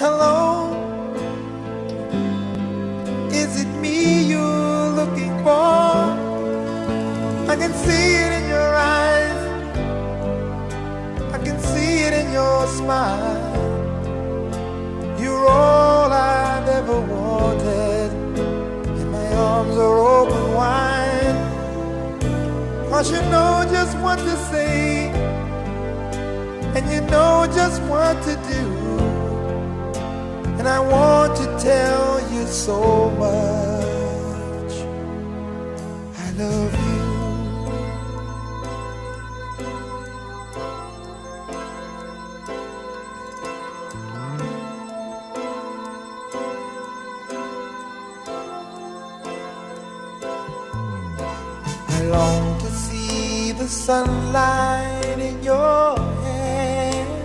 Hello, is it me you're looking for? I can see it in your eyes, I can see it in your smile. You're all I've ever wanted, and my arms are open wide. 'Cause you know just what to say, and you know just what to do. And I want to tell you so much I love you. I long to see the sunlight in your